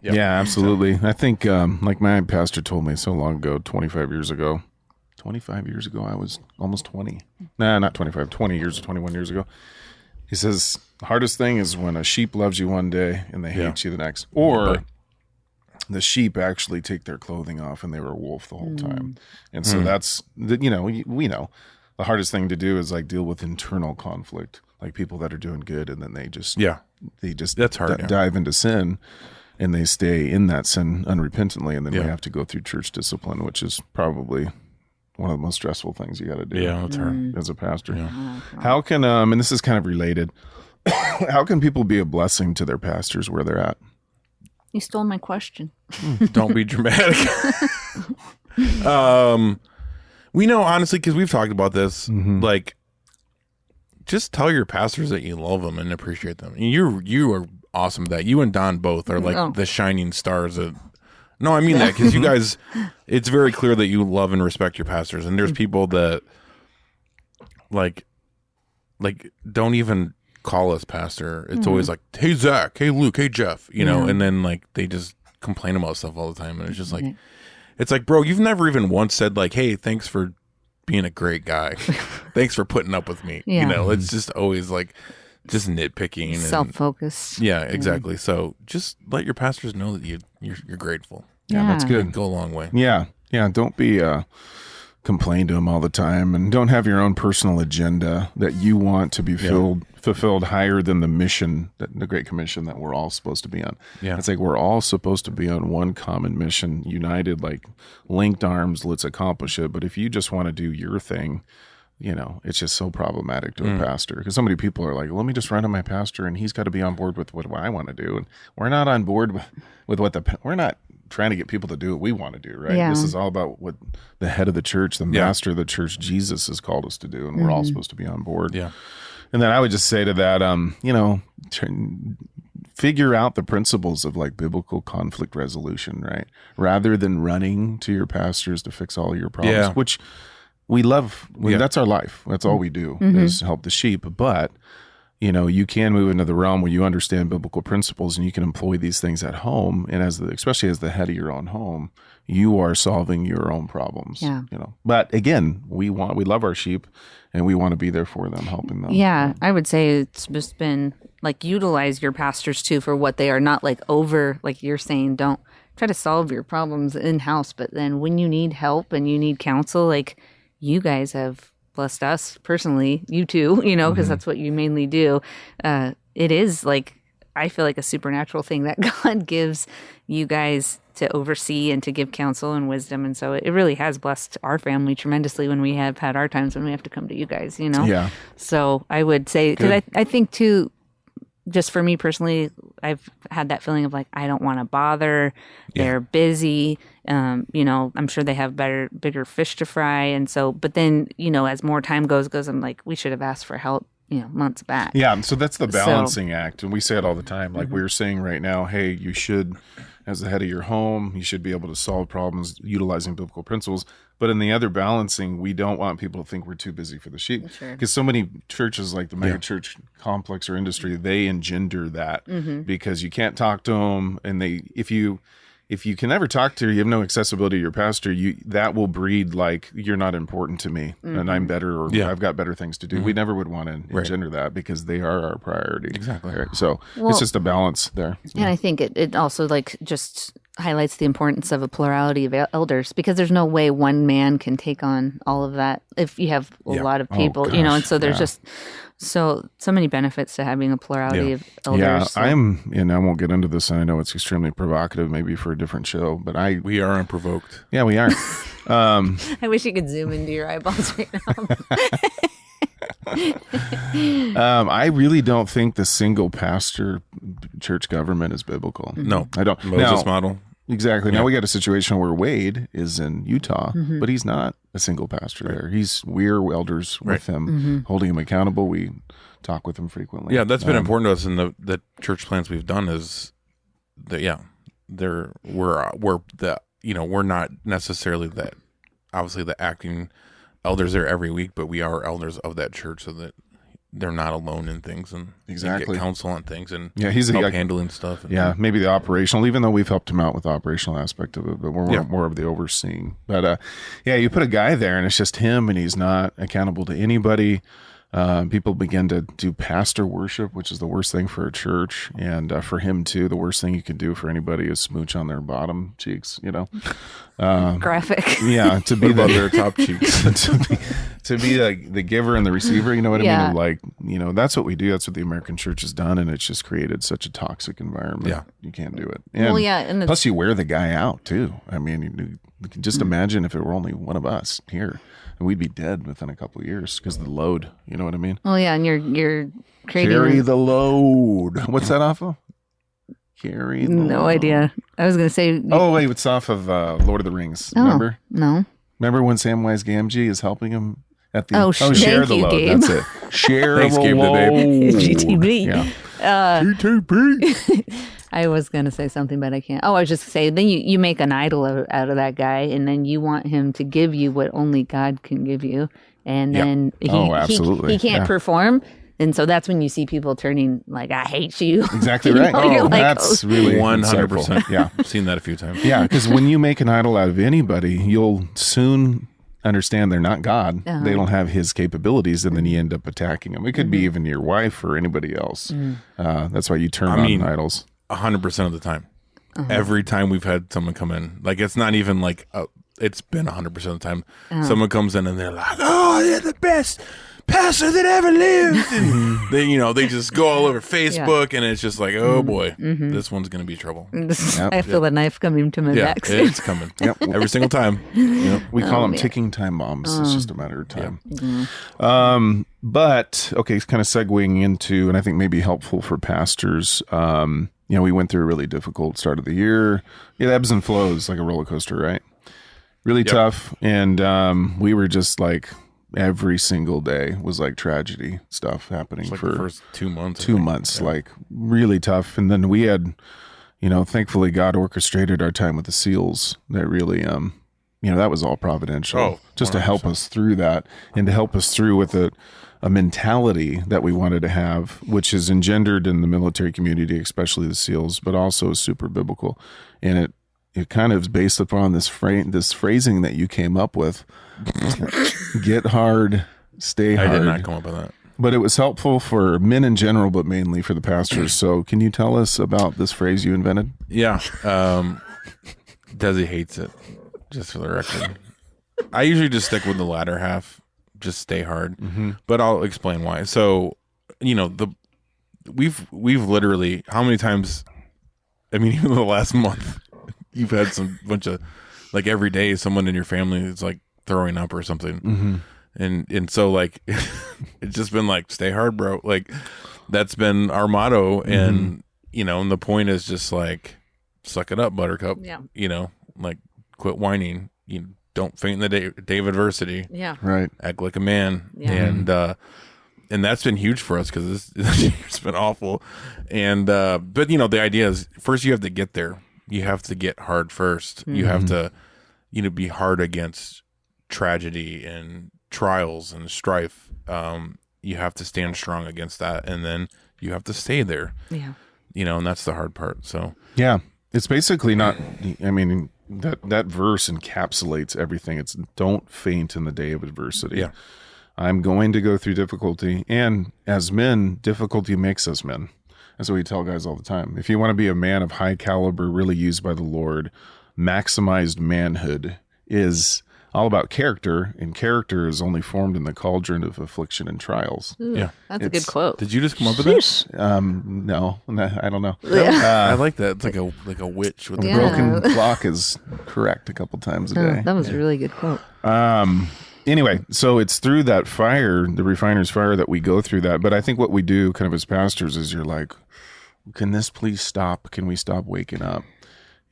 Yep. Yeah, absolutely. I think, like my pastor told me so long ago, 25 years ago, I was almost 20. Nah, not 25, 20 years, 21 years ago. He says, the hardest thing is when a sheep loves you one day and they hate you the next. Or the sheep actually take their clothing off and they were a wolf the whole time. And so that's, we know the hardest thing to do is like deal with internal conflict, like people that are doing good and then they just that's hard, dive into sin and they stay in that sin unrepentantly. And then we have to go through church discipline, which is probably one of the most stressful things you got to do. Yeah, that's hard as a pastor. Yeah. How can, and this is kind of related, how can people be a blessing to their pastors where they're at? You stole my question. Don't be dramatic. We know, honestly, because we've talked about this, like, just tell your pastors that you love them and appreciate them. You are awesome at that. You and Don both are like the shining stars of... No, I mean that because you guys, it's very clear that you love and respect your pastors. And there's people that like don't even call us pastor. It's always like, hey, Zach, hey, Luke, hey, Jeff, and then like they just complain about stuff all the time. And it's just like, it's like, bro, you've never even once said like, hey, thanks for being a great guy. Thanks for putting up with me. It's just always like just nitpicking. Self-focused. Yeah, exactly. So just let your pastors know that you're grateful. Yeah, that's good. It'll go a long way. Yeah. Don't be complain to them all the time, and don't have your own personal agenda that you want to be fulfilled higher than the mission, the Great Commission that we're all supposed to be on. Yeah. It's like we're all supposed to be on one common mission, united, like linked arms, let's accomplish it. But if you just want to do your thing, it's just so problematic to a pastor, because so many people are like, let me just run on my pastor and he's got to be on board with what I want to do. And we're not on board with what we're not trying to get people to do what we want to do, right? Yeah. This is all about what the head of the church, the master of the church, Jesus, has called us to do. And we're all supposed to be on board. Yeah. And then I would just say to that, figure out the principles of like biblical conflict resolution, right? Rather than running to your pastors to fix all your problems, which we love. That's our life. That's all we do is help the sheep. But, you can move into the realm where you understand biblical principles and you can employ these things at home. And especially as the head of your own home, you are solving your own problems. Yeah. But again, we love our sheep and we want to be there for them, helping them. Yeah. I would say it's just been like utilize your pastors too for what they are, not like like you're saying, don't try to solve your problems in house. But then when you need help and you need counsel, like you guys have blessed us personally, you too, because that's what you mainly do. It is like, I feel like a supernatural thing that God gives you guys to oversee and to give counsel and wisdom. And so it really has blessed our family tremendously when we have had our times when we have to come to you guys, Yeah. So I would say, because I think too, just for me personally, I've had that feeling of like, I don't want to bother. They're busy. I'm sure they have bigger fish to fry. And so, but then, as more time goes, I'm like, we should have asked for help, months back. Yeah. So that's the balancing act. And we say it all the time. Like we were saying right now, hey, you should, as the head of your home, you should be able to solve problems utilizing biblical principles. But in the other balancing, we don't want people to think we're too busy for the sheep. Because so many churches like the mega church complex or industry, they engender that because you can't talk to them. And if you can never talk to her, you have no accessibility to your pastor, that will breed like, you're not important to me and I'm better, or I've got better things to do. We never would want to engender that because they are our priority. Exactly. Right? So it's just a balance there. And I think it also like just highlights the importance of a plurality of elders, because there's no way one man can take on all of that if you have a lot of people, and so there's just so many benefits to having a plurality of elders. Yeah, so. I won't get into this, and I know it's extremely provocative maybe for a different show, but we are unprovoked. Yeah, we are. I wish you could zoom into your eyeballs right now. I really don't think the single pastor church government is biblical. No, I don't. Moses model. Exactly. Now we got a situation where Wade is in Utah, but he's not a single pastor there. We're elders with him, holding him accountable. We talk with him frequently. Yeah, that's been important to us in the church plans we've done. Is that we're not necessarily that obviously the acting elders there every week, but we are elders of that church, so that they're not alone in things and get counsel on things and he's help handling stuff. Maybe the operational, even though we've helped him out with the operational aspect of it, but we're more of the overseeing. But you put a guy there and it's just him and he's not accountable to anybody. People begin to do pastor worship, which is the worst thing for a church. And for him too, the worst thing you can do for anybody is smooch on their bottom cheeks, Graphic. Yeah, to be their top cheeks. to be the giver and the receiver, you know what I mean? Like, that's what we do. That's what the American church has done. And it's just created such a toxic environment. Yeah. You can't do it. And and plus you wear the guy out too. I mean, you can just imagine if it were only one of us here. We'd be dead within a couple of years because of the load. You know what I mean? Oh yeah, and you're creating carry the load. What's that off of? Carry the no load. Idea. I was gonna say. Oh wait, it's off of Lord of the Rings. Remember? No. Remember when Samwise Gamgee is helping him at the share the load. Gabe. That's it. Share Thanks, the Gabe, load. GTB. Yeah. GTB. I was going to say something, but I can't. Oh, I was just saying, then you make an idol out of that guy, and then you want him to give you what only God can give you. And then absolutely. he can't perform. And so that's when you see people turning like, I hate you. Exactly right. That's really 100%. Yeah. I've seen that a few times. Yeah, because when you make an idol out of anybody, you'll soon understand they're not God. They don't have his capabilities, and then you end up attacking them. It could be even your wife or anybody else. That's why you turn on idols. 100% of the time. Every time we've had someone come in, like it's not even like it's been 100% of the time. Someone comes in and they're like, "Oh, you're the best pastor that ever lived. And they just go all over Facebook, and it's just like, oh boy, this one's gonna be trouble. I feel the knife coming to my back. It's coming. Every single time. We call them ticking time bombs. It's just a matter of time. But okay, it's kind of segueing into, and I think maybe helpful for pastors. We went through a really difficult start of the year. It ebbs and flows like a roller coaster, right? Really tough. And we were just like, every single day was like tragedy stuff happening like for the first 2 months. 2 months, like really tough. And then we had, thankfully God orchestrated our time with the SEALs. That really, that was all providential, just 100%. To help us through that and to help us through with a mentality that we wanted to have, which is engendered in the military community, especially the SEALs, but also super biblical. And it kind of is based upon this phrasing that you came up with. Get hard, stay hard. I did not come up with that. But it was helpful for men in general, but mainly for the pastors. So can you tell us about this phrase you invented? Yeah. Desi hates it, just for the record. I usually just stick with the latter half. Just stay hard, but I'll explain why. So, we've literally, how many times? I mean, even the last month, you've had some bunch of, like, every day someone in your family is like throwing up or something, and so like it's just been like, stay hard, bro. Like that's been our motto, and and the point is just like, suck it up, Buttercup. Yeah, like quit whining. Don't faint in the day of adversity. Yeah. Right. Act like a man. Yeah. And that's been huge for us because this year's been awful. And but the idea is first you have to get there. You have to get hard first. You have to be hard against tragedy and trials and strife. You have to stand strong against that, and then you have to stay there. Yeah. And that's the hard part. So yeah, it's basically not. I mean. That verse encapsulates everything. It's don't faint in the day of adversity. Yeah. I'm going to go through difficulty. And as men, difficulty makes us men. That's what we tell guys all the time. If you want to be a man of high caliber, really used by the Lord, maximized manhood is all about character, and character is only formed in the cauldron of affliction and trials. Ooh, yeah, that's a good quote. Did you just come up with this? No, I don't know. I like that. It's like a witch with a broken clock is correct a couple times a day. That was a really good quote. Anyway, so it's through that fire, the refiner's fire, that we go through that. But I think what we do, kind of as pastors, is you're like, can this please stop? Can we stop waking up?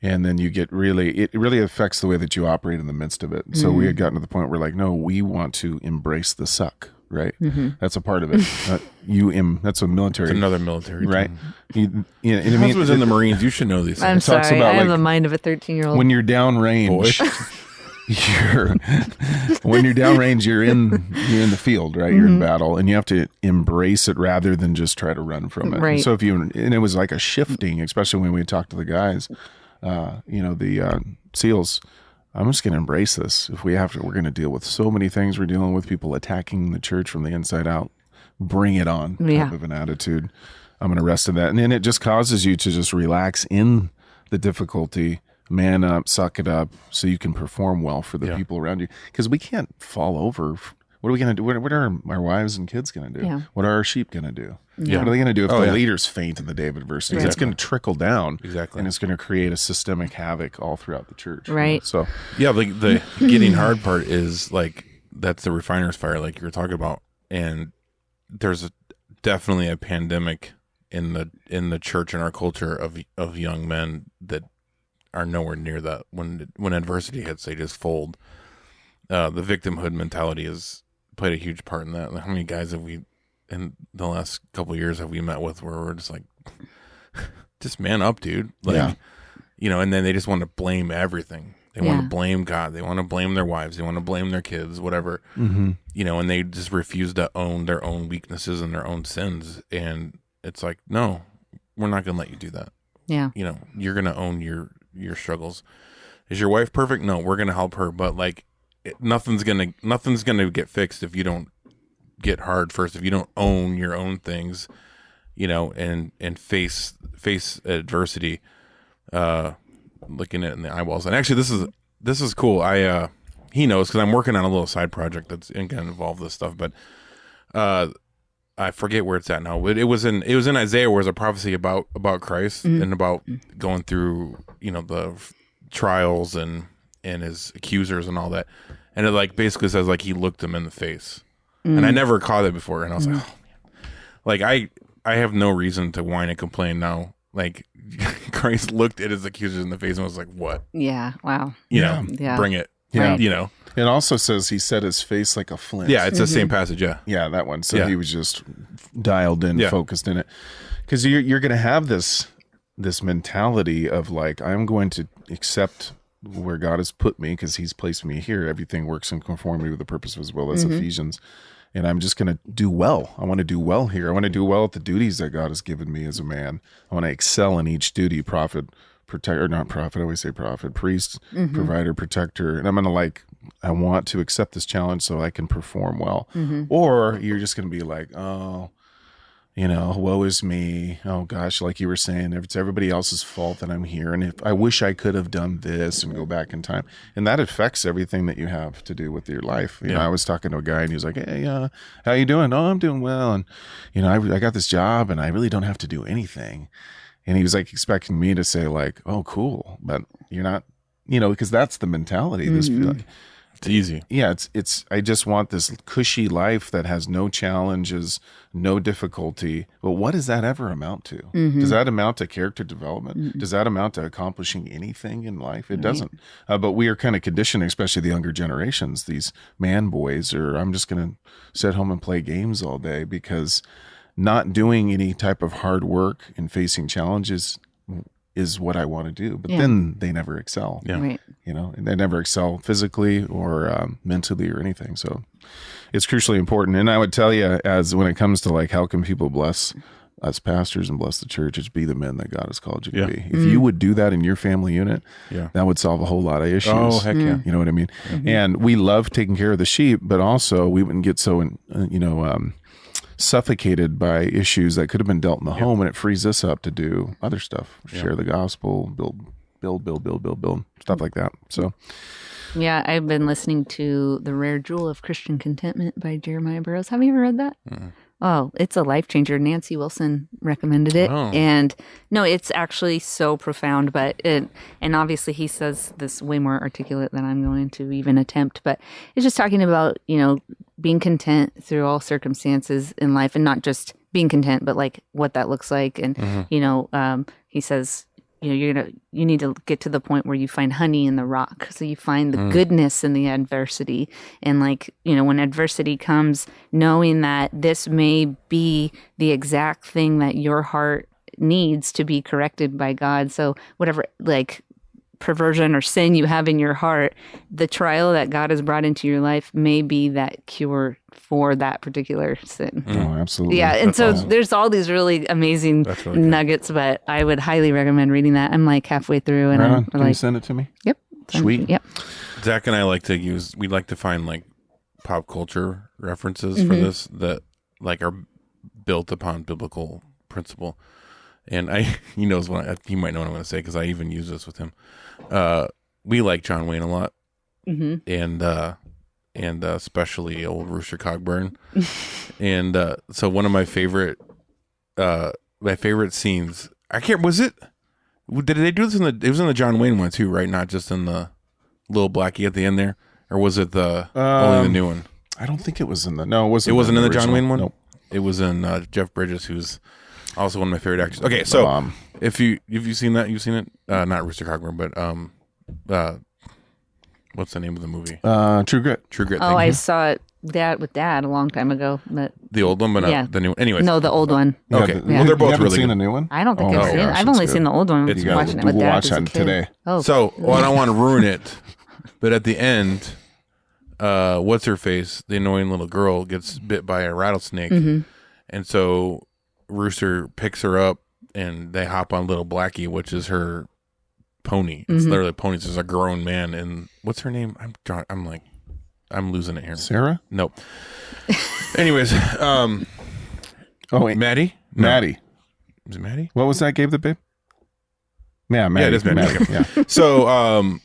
And then you get it really affects the way that you operate in the midst of it. So we had gotten to the point where like, no, we want to embrace the suck, right? That's a part of it. That's a military. It's another military. Right. It was in the Marines. You should know these things. I'm sorry. I have the mind of a 13-year-old. When you're downrange, when you're downrange, you're in the field, right? You're in battle, and you have to embrace it rather than just try to run from it. Right. And so and it was like a shifting, especially when we talked to the guys. The SEALs, I'm just going to embrace this. If we have to, we're going to deal with so many things. We're dealing with people attacking the church from the inside out. Bring it on type of an attitude. I'm going to rest in that. And then it just causes you to just relax in the difficulty, man up, suck it up, so you can perform well for the people around you. Because we can't fall over. What are we going to do? What are our wives and kids going to do? Yeah. What are our sheep going to do? Yeah. What are they going to do if the leaders faint in the day of adversity? Exactly. It's going to trickle down. Exactly. And it's going to create a systemic havoc all throughout the church. Right. So, yeah, the getting hard part is like, that's the refiner's fire, like you were talking about. And there's definitely a pandemic in the church and our culture of young men that are nowhere near that. When adversity hits, they just fold. The victimhood mentality has played a huge part in that. How many guys have we in the last couple of years have we met with where we're just like, just man up, dude. Like, and then they just want to blame everything. They want to blame God. They want to blame their wives. They want to blame their kids, whatever, and they just refuse to own their own weaknesses and their own sins. And it's like, no, we're not going to let you do that. Yeah. You're going to own your struggles. Is your wife perfect? No, we're going to help her. But like, nothing's going to get fixed if you don't get hard first, if you don't own your own things, and face adversity, looking at it in the eyeballs. And actually this is cool. He knows, because I'm working on a little side project that's going to involve this stuff, but I forget where it's at now, but it was in Isaiah, where it was a prophecy about Christ and about going through, the trials and his accusers and all that. And it like basically says like he looked him in the face. And I never caught it before. And I was like, oh man. Like I have no reason to whine and complain now. Like Christ looked at his accusers in the face and was like, what? Yeah. Wow. Bring it. Yeah. Right. It also says he set his face like a flint. Yeah, it's the same passage. Yeah. Yeah, that one. So he was just dialed in, focused in it. Because you're going to have this mentality of like, I'm going to accept where God has put me because he's placed me here. Everything works in conformity with the purpose of his will. That's Ephesians. And I'm just going to do well. I want to do well here. I want to do well at the duties that God has given me as a man. I want to excel in each duty, prophet, protector, not prophet, I always say prophet, priest, provider, protector. And I'm going to I want to accept this challenge so I can perform well. Or you're just going to be like, oh, woe is me. Oh gosh, like you were saying, it's everybody else's fault that I'm here. And if I wish I could have done this and go back in time. And that affects everything that you have to do with your life. You know, I was talking to a guy and he was like, hey, how you doing? Oh, I'm doing well. And, I got this job and I really don't have to do anything. And he was like expecting me to say like, oh, cool. But you're not, because that's the mentality. This feeling. It's easy. Yeah, it's. I just want this cushy life that has no challenges, no difficulty. But what does that ever amount to? Does that amount to character development? Does that amount to accomplishing anything in life? It doesn't. But we are kind of conditioning, especially the younger generations, these man boys, or I'm just going to sit home and play games all day, because not doing any type of hard work and facing challenges is what I want to do. But then they never excel. Yeah. Right. And they never excel physically or mentally or anything. So it's crucially important. And I would tell you, as when it comes to like, how can people bless us pastors and bless the church, it's be the men that God has called you to be. If you would do that in your family unit, that would solve a whole lot of issues. Oh, heck yeah. You know what I mean? And we love taking care of the sheep, but also we wouldn't get so, suffocated by issues that could have been dealt in the home, and it frees us up to do other stuff, share the gospel, build, stuff like that. So yeah, I've been listening to The Rare Jewel of Christian Contentment by Jeremiah Burroughs. Have you ever read that? Oh, it's a life changer. Nancy Wilson recommended it. Oh. And no, it's actually so profound, and obviously he says this way more articulate than I'm going to even attempt, but it's just talking about, being content through all circumstances in life, and not just being content, but like what that looks like. And, he says, you need to get to the point where you find honey in the rock. So you find the goodness in the adversity. And when adversity comes, knowing that this may be the exact thing that your heart needs to be corrected by God. So whatever, perversion or sin you have in your heart, the trial that God has brought into your life may be that cure for that particular sin. Oh, absolutely. Yeah, and so there's all these really amazing nuggets, but I would highly recommend reading that. I'm like halfway through, and I'm Can you send it to me? Yep. Sweet. Yep. Zach and I we like to find like pop culture references for this that like are built upon biblical principle. And he knows he might know what I'm going to say, because I even use this with him. We like John Wayne a lot, and especially old Rooster Cogburn. And so one of my favorite scenes. Did they do this it was in the John Wayne one too, right? Not just in the little Blackie at the end there, or was it only the new one? I don't think it was in the. No, it wasn't. It wasn't in the John Wayne one. Nope. It was in Jeff Bridges, who's also one of my favorite actors. Okay, so if you've seen that, you've seen it. Not Rooster Cogburn, but what's the name of the movie? True Grit. True Grit. Oh, I saw it with Dad a long time ago. But the old one, but not the new one. Anyways, no, the old one. Okay, well they're both really seen good. The new one? I don't think I've seen it. I've only seen the old one. It's watching it with we'll Dad watch as a that kid. today. Oh, so I don't want to ruin it, but at the end, what's her face? The annoying little girl gets bit by a rattlesnake, and so Rooster picks her up, and they hop on little Blackie, which is her pony. It's literally a pony. There's a grown man, and what's her name? I'm losing it here. Sarah? Nope. Anyways, oh wait, Maddie. No. Maddie. Is it Maddie? What was that? Gave the babe? Yeah, Maddie. Yeah, it is Maddie. Yeah. So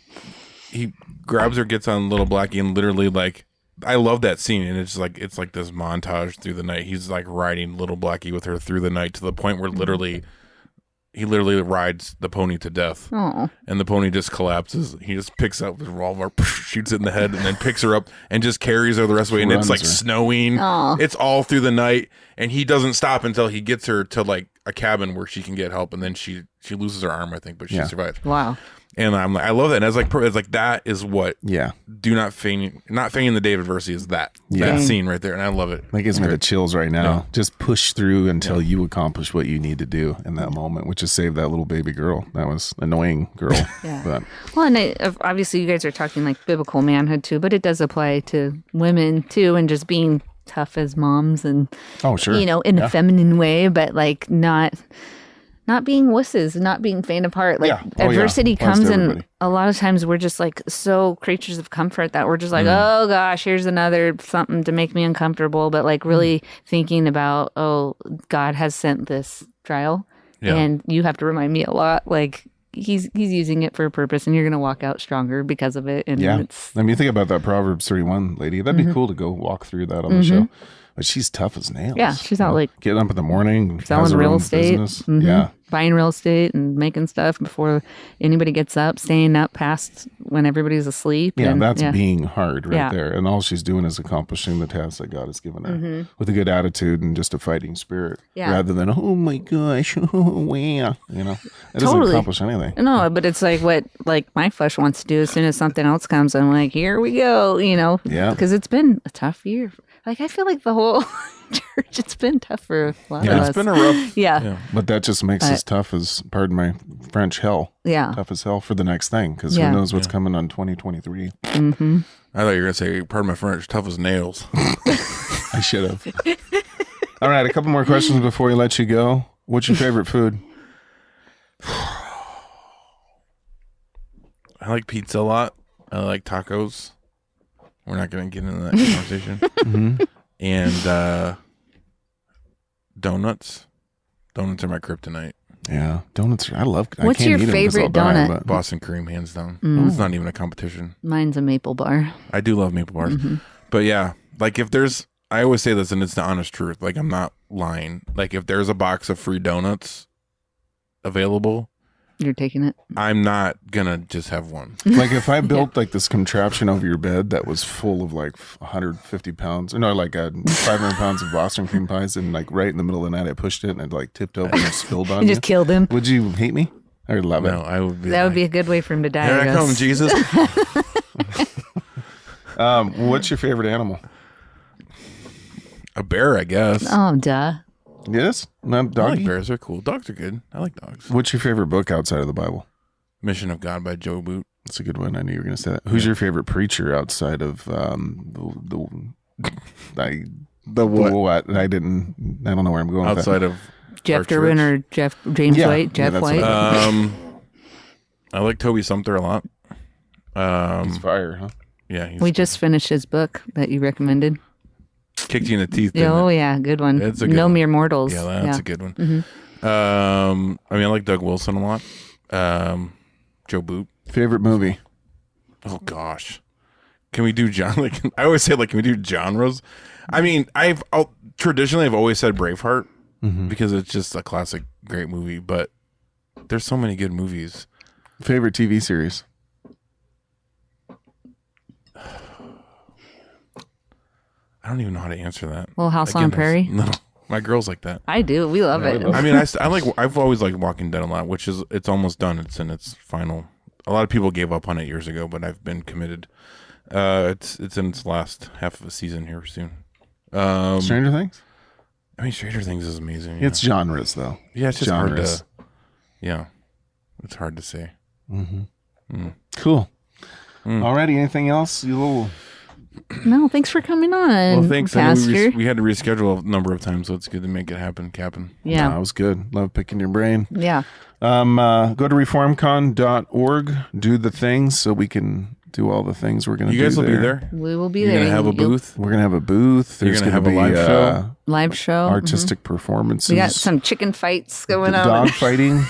he grabs her, gets on little Blackie, and literally like I love that scene, and it's like this montage through the night. He's like riding little Blackie with her through the night to the point where he literally rides the pony to death. Oh. And the pony just collapses. He just picks up his revolver, shoots it in the head, and then picks her up and just carries her the rest of the way. And it's like snowing. Oh. It's all through the night, and he doesn't stop until he gets her to like a cabin where she can get help, and then she loses her arm, I think, but she survives. Wow. And I'm like, I love that. And it's like that is what. Yeah. Do not feign the day of adversity is that scene right there, and I love it. That gives me the chills right now. Yeah. Just push through until you accomplish what you need to do in that moment, which is save that little baby girl. That was annoying girl. Yeah. But. Well, and obviously you guys are talking like biblical manhood too, but it does apply to women too, and just being tough as moms and in a feminine way, but like not being wusses, not being faint apart. Like adversity comes, and a lot of times we're just like so creatures of comfort that we're just like, oh gosh, here's another something to make me uncomfortable. But like really thinking about, oh, God has sent this trial, and you have to remind me a lot. Like he's using it for a purpose, and you're gonna walk out stronger because of it. And I mean, think about that Proverbs 31 lady. That'd be cool to go walk through that on the show. But she's tough as nails. Yeah, she's out like getting up in the morning, selling real estate, yeah, buying real estate and making stuff before anybody gets up, staying up past when everybody's asleep. Yeah, and that's being hard right there. And all she's doing is accomplishing the task that God has given her with a good attitude and just a fighting spirit, rather than oh my gosh, oh yeah, it doesn't accomplish anything. No, but it's like what like my flesh wants to do. As soon as something else comes, I'm like, here we go, because it's been a tough year. Like, I feel like the whole church, it's been tough for a lot of us. It's been a rough... Yeah. But that just makes us tough as, pardon my French, hell. Yeah. Tough as hell for the next thing, because who knows what's coming on 2023. Mm-hmm. I thought you were going to say, pardon my French, tough as nails. I should have. All right, a couple more questions before we let you go. What's your favorite food? I like pizza a lot. I like tacos. We're not going to get into that conversation. And donuts. Donuts are my kryptonite. Yeah, donuts. What's your favorite donut? But Boston cream, hands down. It's not even a competition. Mine's a maple bar. I do love maple bars. But yeah, like if there's, I always say this and it's the honest truth. Like I'm not lying. Like if there's a box of free donuts available, you're taking it. I'm not gonna just have one. Like if I built like this contraption over your bed that was full of like 150 pounds, or no, like 500 pounds of Boston cream pies, and like right in the middle of the night I pushed it and it like tipped over and spilled on you. Just killed him. Would you hate me? I would love it. No, I would be. That would be a good way for him to die. Here I come, Jesus. What's your favorite animal? A bear, I guess. Oh, duh. Yes, not doggy. I like bears are cool. Dogs are good. I like dogs. What's your favorite book outside of the Bible? Mission of God by Joe Boot. That's a good one. I knew you were going to say that. Who's your favorite preacher outside of the what? I don't know where I'm going. Outside with of Jeff Durbin or James White. Jeff White. I like Toby Sumter a lot. He's fire, huh? Yeah. We just finished his book that you recommended. Kicked you in the teeth. Oh yeah, good one. It's a good No one. Mere Mortals. Yeah, that's a good one. I mean, I like Doug Wilson a lot. Joe Boot. Favorite movie? Oh gosh, can we do Like I always say, like, can we do genres? I mean, traditionally I've always said Braveheart because it's just a classic, great movie. But there's so many good movies. Favorite TV series? I don't even know how to answer that. Well, House on Prairie. No, my girl's like that. I do. We love it. I mean, I've always liked Walking Dead a lot, which is it's almost done. It's in its final. A lot of people gave up on it years ago, but I've been committed. It's in its last half of a season here soon. Stranger Things. I mean, Stranger Things is amazing. It's genres, though. Yeah, it's just genres. hard to. Yeah, it's hard to say. Cool. Alrighty. Anything else? You little. No, thanks for coming on. Well, thanks. Pastor. We had to reschedule a number of times, so it's good to make it happen, Captain. Yeah. That was good. Love picking your brain. Yeah. Go to reformcon.org. Do the things so we can do all the things we're going to do. You guys will be there? We will be You're there. going to have a booth? We're going to have a booth. There's You're going to have be a live show? Live show. Artistic performances. We got some chicken fights going on. Dog fighting.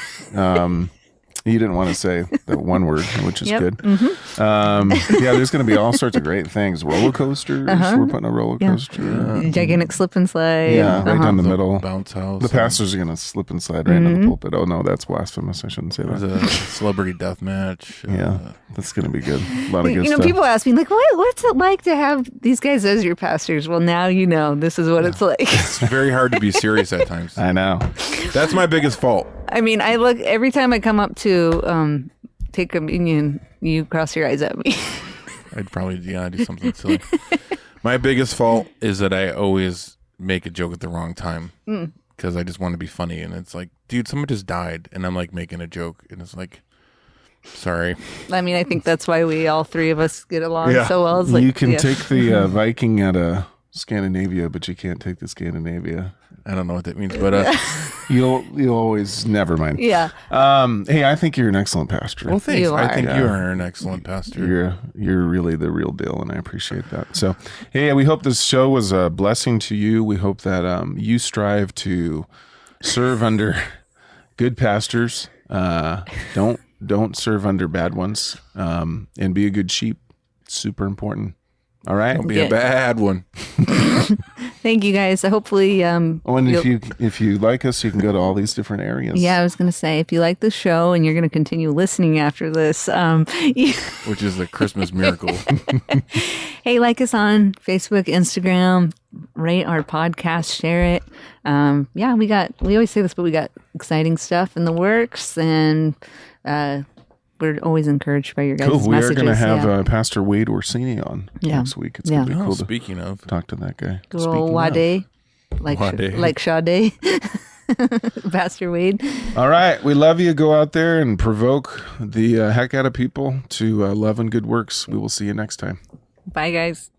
You didn't want to say that one word, which is good. Mm-hmm. Yeah, there's going to be all sorts of great things. Roller coasters. We're putting a roller coaster. Gigantic slip and slide. Yeah, right down the middle. Bounce house. The pastors are going to slip and slide right into the pulpit. Oh, no, that's blasphemous. I shouldn't say that. There's a celebrity death match. Yeah, that's going to be good. A lot of good stuff. People ask me, like, what's it like to have these guys as your pastors? Well, now you know. This is what it's like. It's very hard to be serious at times. I know. That's my biggest fault. I mean, I look every time I come up to take communion, you cross your eyes at me. I'd probably do something silly. My biggest fault is that I always make a joke at the wrong time because I just want to be funny, and it's like, dude, someone just died, and I'm like making a joke, and it's like, sorry. I mean, I think that's why we all three of us get along so well. It's like, you can take the Viking out of Scandinavia, but you can't take the Scandinavia. I don't know what that means, but you'll always never mind. Yeah. Hey, I think you're an excellent pastor. Well, thanks. I think Yeah. you are an excellent pastor. You're really the real deal, and I appreciate that. So, hey, we hope this show was a blessing to you. We hope that you strive to serve under good pastors. Don't serve under bad ones, and be a good sheep. Super important. All right. Don't be a bad one. Thank you guys. Hopefully, and if you like us, you can go to all these different areas. Yeah, I was going to say, if you like the show and you're going to continue listening after this, which is a Christmas miracle. Hey, like us on Facebook, Instagram, rate our podcast, share it. We always say this, but we got exciting stuff in the works, and we're always encouraged by your guys' messages. We are going to have Pastor Wade Orsini on next week. It's going to be cool speaking of, talk to that guy. Good old Wade, like Sade, Pastor Wade. All right. We love you. Go out there and provoke the heck out of people to love and good works. We will see you next time. Bye, guys.